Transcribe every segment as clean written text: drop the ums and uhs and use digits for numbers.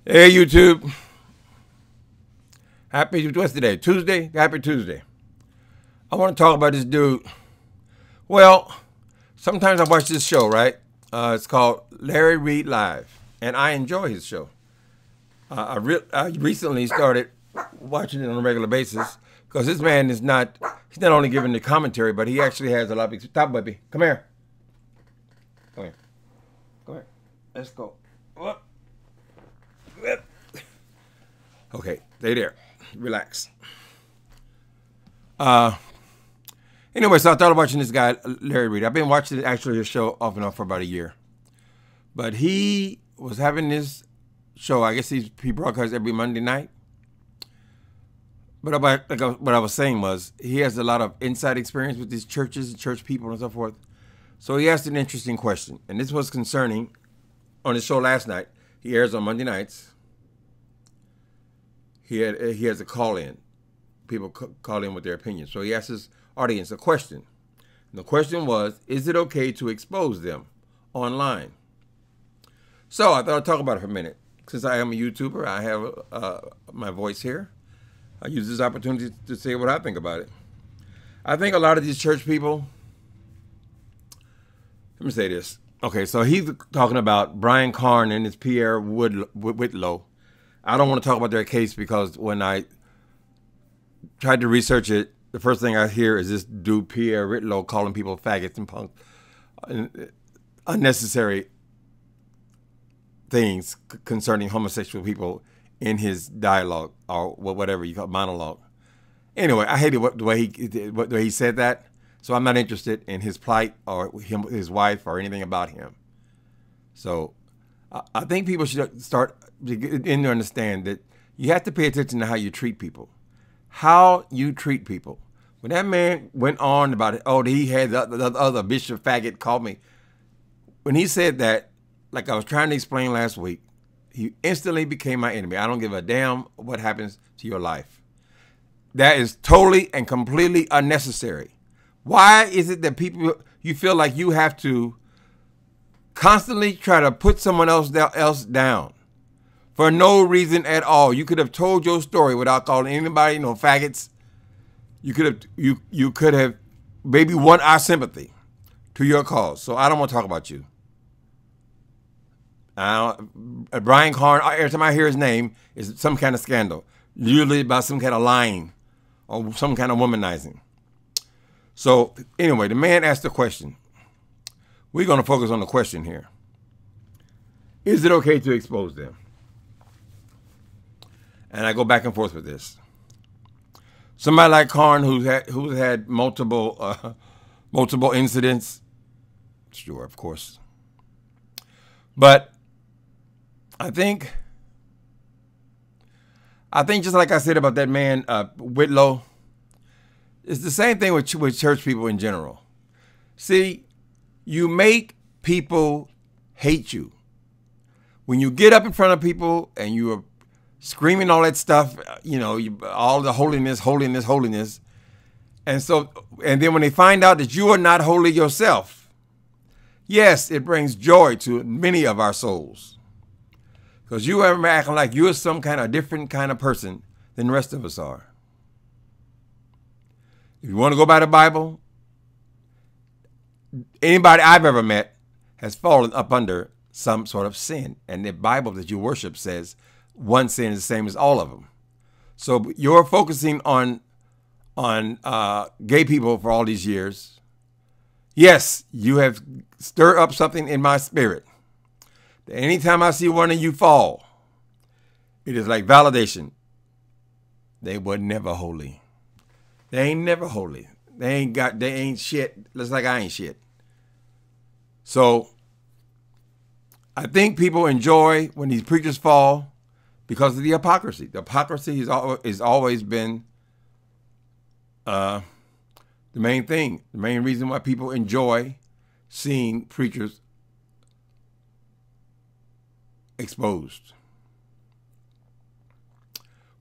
Hey YouTube, what's today? Tuesday? Happy Tuesday. I want to talk about this dude. Well, sometimes I watch this show, right? It's called Larry Reid Live, and I enjoy his show. I recently started watching it on a regular basis because this man he's not only giving the commentary, but he actually has a lot of, stop baby, come here. Come here. Come here. Let's go. Whoop. Whoop. Okay, stay there. Relax. Anyway, so I started watching this guy, Larry Reid. I've been watching actually his show off and on for about a year. But he was having this show, I guess he broadcasts every Monday night. But what I was saying was, he has a lot of inside experience with these churches and church people and so forth. So he asked an interesting question. And this was concerning, on his show last night, he airs on Monday nights. He has a call-in. People call in with their opinions. So he asked his audience a question. And the question was, is it okay to expose them online? So I thought I'd talk about it for a minute. Since I am a YouTuber, I have my voice here. I use this opportunity to say what I think about it. I think a lot of these church people, let me say this. Okay, so he's talking about Brian Carn and his Pierre Whitlow. I don't want to talk about their case because when I tried to research it, the first thing I hear is this dude Pierre Whitlow calling people faggots and punks, unnecessary things concerning homosexual people in his dialogue or whatever you call it, monologue. Anyway, I hated the way he said that, so I'm not interested in his plight or his wife or anything about him. So I think people should start to get in to understand that you have to pay attention to how you treat people. How you treat people. When that man went on about it, oh, he had the other bishop faggot called me. When he said that, like I was trying to explain last week, he instantly became my enemy. I don't give a damn what happens to your life. That is totally and completely unnecessary. Why is it that you feel like you have to constantly try to put someone else down for no reason at all? You could have told your story without calling anybody no faggots. You could have maybe won our sympathy to your cause. So I don't want to talk about you. Brian Carn, every time I hear his name, is some kind of scandal, usually about some kind of lying or some kind of womanizing. So anyway, the man asked the question. We're going to focus on the question here. Is it okay to expose them? And I go back and forth with this. Somebody like Carn, who's had multiple incidents, sure, of course. But I think just like I said about that man Whitlow, it's the same thing with church people in general. See, you make people hate you. When you get up in front of people and you are screaming all that stuff, you know, all the holiness, holiness, holiness. And then when they find out that you are not holy yourself, yes, it brings joy to many of our souls. Because you are acting like you're some kind of different kind of person than the rest of us are. If you want to go by the Bible, anybody I've ever met has fallen up under some sort of sin. And the Bible that you worship says one sin is the same as all of them. So you're focusing on gay people for all these years. Yes, you have stirred up something in my spirit. Anytime I see one of you fall, it is like validation. They were never holy. They ain't never holy. They ain't shit. Looks like I ain't shit. So I think people enjoy when these preachers fall because of the hypocrisy. The hypocrisy has always been the main thing. The main reason why people enjoy seeing preachers exposed.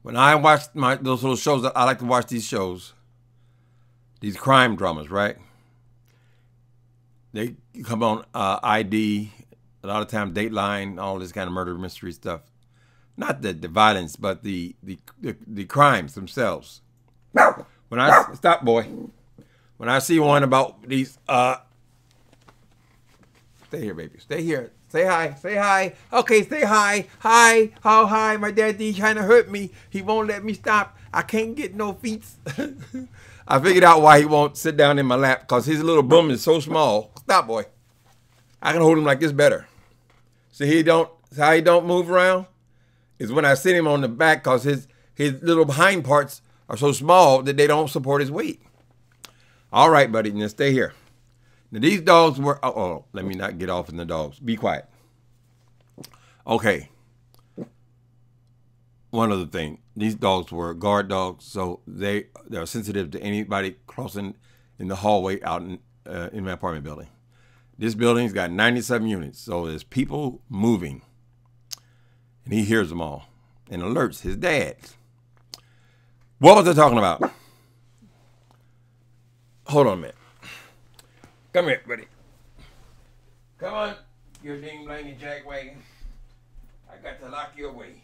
When I watch those little shows, I like to watch these shows, these crime dramas, right? They come on ID, a lot of times Dateline, all this kind of murder mystery stuff. not the violence, but the crimes themselves. When I stop, boy, when I see one about these, stay here, baby, stay here. Say hi, say hi. Okay, say hi. Hi, how hi? My daddy trying to hurt me. He won't let me stop. I can't get no feet. I figured out why he won't sit down in my lap, because his little bum is so small. Stop, boy. I can hold him like this better. See, how he don't move around is when I sit him on the back, because his little hind parts are so small that they don't support his weight. All right, buddy, now stay here. Now, these dogs were, let me not get off on the dogs. Be quiet. Okay. One other thing. These dogs were guard dogs, so they're sensitive to anybody crossing in the hallway out in my apartment building. This building's got 97 units, so there's people moving. And he hears them all and alerts his dad. What was I talking about? Hold on a minute. Come here, buddy. Come on, you ding blangy jack wagon. I got to lock you away.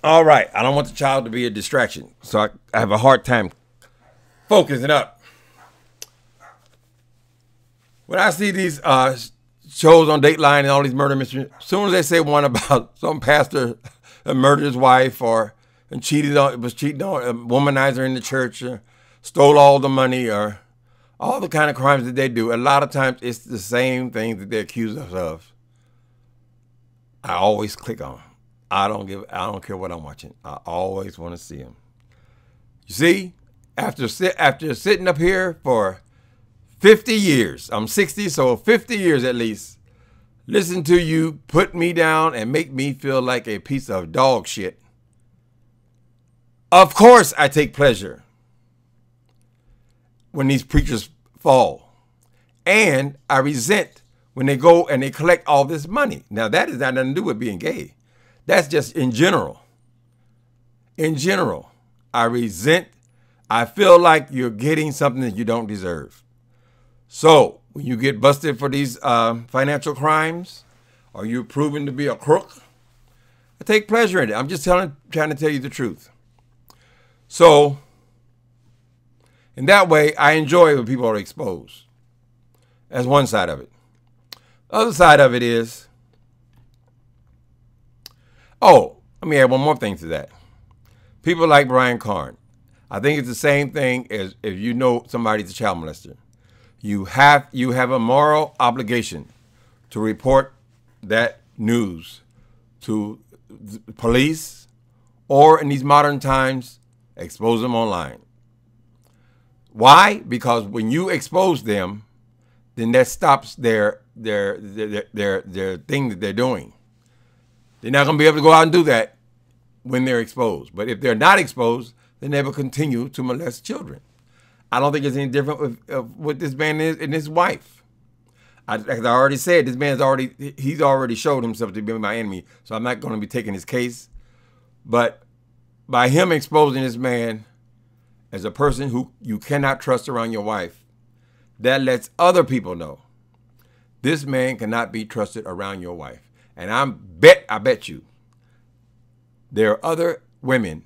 All right, I don't want the child to be a distraction, so I have a hard time focusing up. When I see these shows on Dateline and all these murder mysteries, as soon as they say one about some pastor murdered his wife or was cheating on a womanizer in the church, or stole all the money, or all the kind of crimes that they do, a lot of times it's the same thing that they accuse us of. I always click on. I don't care what I'm watching. I always want to see them. You see, after sitting up here for 50 years, I'm 60, so 50 years at least, listen to you put me down and make me feel like a piece of dog shit. Of course I take pleasure when these preachers fall. And I resent when they go and they collect all this money. Now, that has nothing to do with being gay. That's just in general. In general, I feel like you're getting something that you don't deserve. So when you get busted for these financial crimes, or you're proven to be a crook, I take pleasure in it. I'm just trying to tell you the truth. So in that way, I enjoy when people are exposed. That's one side of it. The other side of it is, let me add one more thing to that. People like Brian Carn. I think it's the same thing as if you know somebody's a child molester. You have a moral obligation to report that news to the police, or in these modern times, expose them online. Why? Because when you expose them, then that stops their thing that they're doing. They're not going to be able to go out and do that when they're exposed. But if they're not exposed, they never continue to molest children. I don't think it's any different with what this man is and his wife. As I already said, this man's he's already showed himself to be my enemy, so I'm not going to be taking his case. But by him exposing this man as a person who you cannot trust around your wife, that lets other people know this man cannot be trusted around your wife. And I bet you there are other women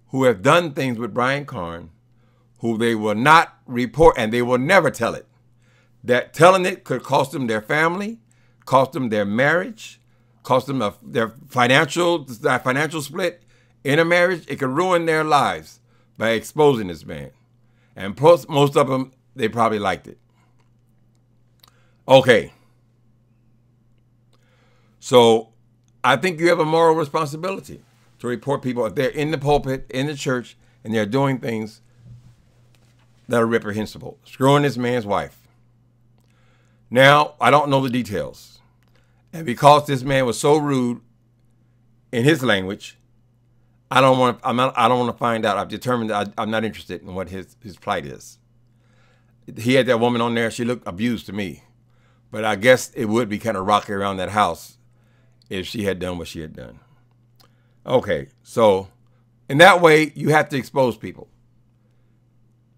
who have done things with Brian Carn who they will not report, and they will never tell it. That telling it could cost them their family, cost them their marriage, cost them their financial split in a marriage. It could ruin their lives by exposing this man. And most of them, they probably liked it. Okay. So I think you have a moral responsibility to report people if they're in the pulpit, in the church, and they're doing things that are reprehensible. Screwing this man's wife. Now, I don't know the details. And because this man was so rude in his language, I don't want to find out. I've determined that I'm not interested in what his plight is. He had that woman on there. She looked abused to me. But I guess it would be kind of rocky around that house if she had done what she had done. Okay, so in that way, you have to expose people.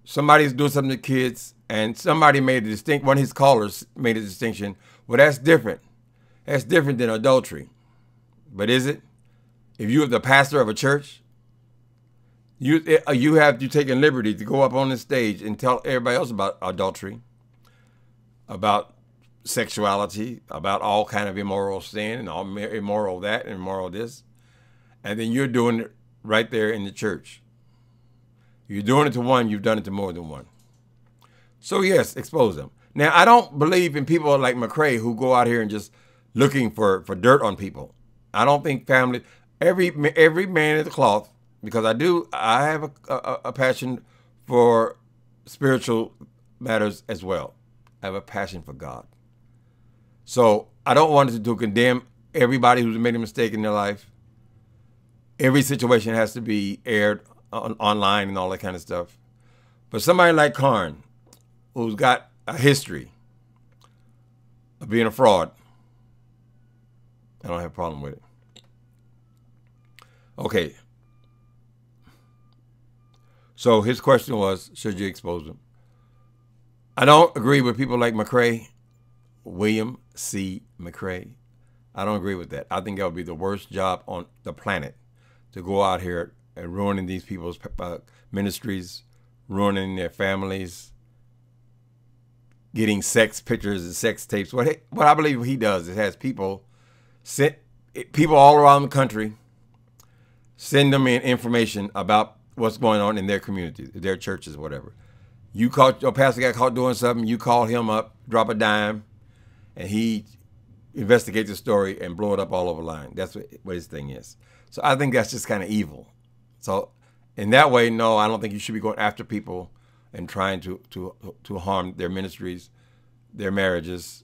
somebody's doing something to kids, and somebody made a distinct, one of his callers made a distinction. Well, that's different. That's different than adultery. But is it? If you're the pastor of a church, you taken liberty to go up on the stage and tell everybody else about adultery, about sexuality, about all kind of immoral sin and all immoral that and immoral this, and then you're doing it right there in the church. You're doing it to one, you've done it to more than one. So yes, expose them. Now, I don't believe in people like McCrae who go out here and just looking for dirt on people. I don't think every man is a cloth, because I have a passion for spiritual matters as well. I have a passion for God. So I don't want to condemn everybody who's made a mistake in their life. Every situation has to be aired online and all that kind of stuff. But somebody like Carn, who's got a history of being a fraud, I don't have a problem with it. Okay. So his question was, should you expose him? I don't agree with people like McCrae, William C. McCrae. I don't agree with that. I think that would be the worst job on the planet, to go out here and ruining these people's ministries, ruining their families, getting sex pictures and sex tapes. What I believe he does is has people all around the country send them in information about what's going on in their communities, their churches, whatever. Your pastor got caught doing something, you call him up, drop a dime, and he investigates the story and blow it up all over the line. That's what his thing is. So I think that's just kind of evil. So in that way, no, I don't think you should be going after people and trying to harm their ministries, their marriages,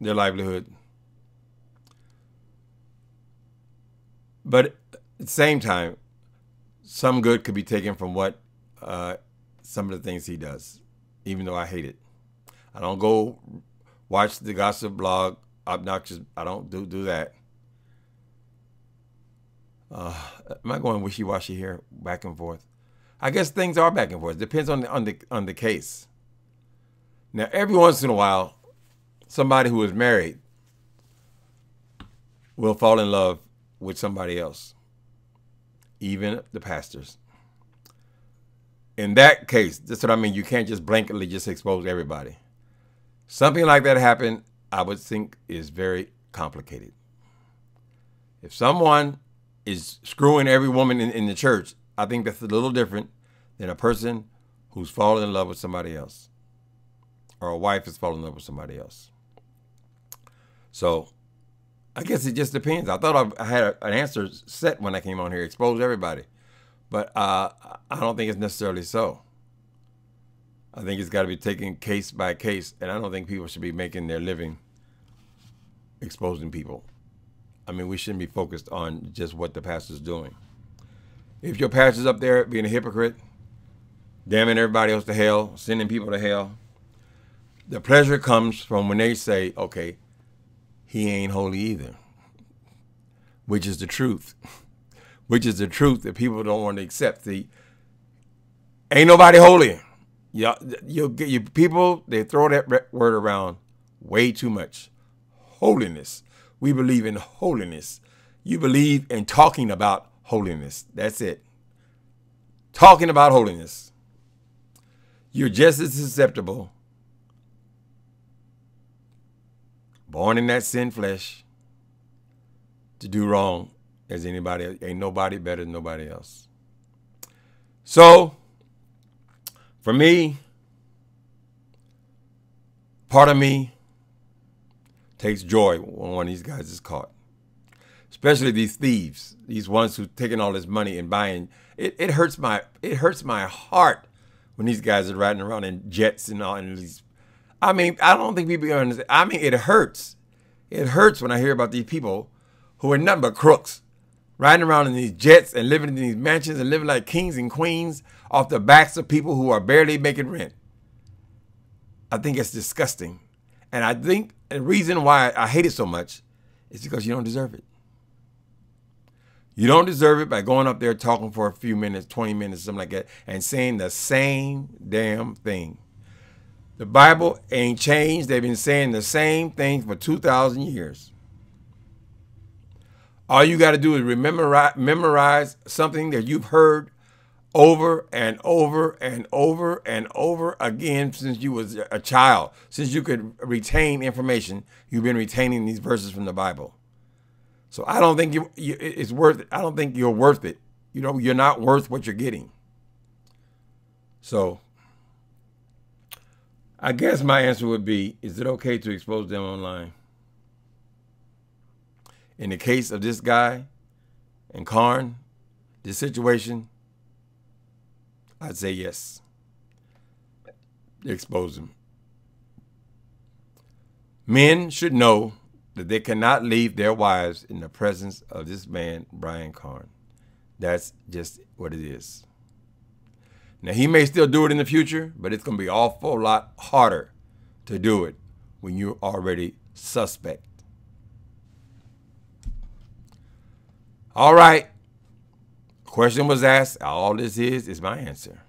their livelihood. But at the same time, some good could be taken from what some of the things he does, even though I hate it. I don't go watch the gossip blog, obnoxious. I don't do that. Am I going wishy-washy here, back and forth? I guess things are back and forth. Depends on the case. Now, every once in a while, somebody who is married will fall in love with somebody else, even the pastors. In that case, that's what I mean. You can't just blanketly just expose everybody. Something like that happened, I would think is very complicated. If someone is screwing every woman in the church, I think that's a little different than a person who's fallen in love with somebody else, or a wife is falling in love with somebody else. So I guess it just depends. I thought I had an answer set when I came on here, expose everybody. But I don't think it's necessarily so. I think it's got to be taken case by case, and I don't think people should be making their living exposing people. I mean, we shouldn't be focused on just what the pastor's doing. If your pastor's up there being a hypocrite, damning everybody else to hell, sending people to hell, the pleasure comes from when they say, okay, he ain't holy either, which is the truth. Which is the truth that people don't want to accept. See, ain't nobody holy. You people, they throw that word around way too much. Holiness. We believe in holiness. You believe in talking about holiness. That's it. Talking about holiness. You're just as susceptible, born in that sin flesh, to do wrong as anybody. Ain't nobody better than nobody else. So, for me, part of me takes joy when one of these guys is caught. Especially these thieves, these ones who've taken all this money and buying. It hurts my heart when these guys are riding around in jets and all. And these, I mean, I don't think people understand. I mean, it hurts. It hurts when I hear about these people who are nothing but crooks, riding around in these jets and living in these mansions and living like kings and queens off the backs of people who are barely making rent. I think it's disgusting. And I think the reason why I hate it so much is because you don't deserve it. You don't deserve it by going up there talking for a few minutes, 20 minutes, something like that, and saying the same damn thing. The Bible ain't changed. They've been saying the same thing for 2,000 years. All you got to do is memorize something that you've heard over and over and over and over again since you was a child. Since you could retain information, you've been retaining these verses from the Bible. So I don't think it's worth it. I don't think you're worth it. You know, you're not worth what you're getting. So I guess my answer would be, is it okay to expose them online? In the case of this guy and Carn, this situation, I'd say yes. Expose him. Men should know that they cannot leave their wives in the presence of this man, Brian Carn. That's just what it is. Now, he may still do it in the future, but it's going to be an awful lot harder to do it when you're already suspect. All right. Question was asked. All this is my answer.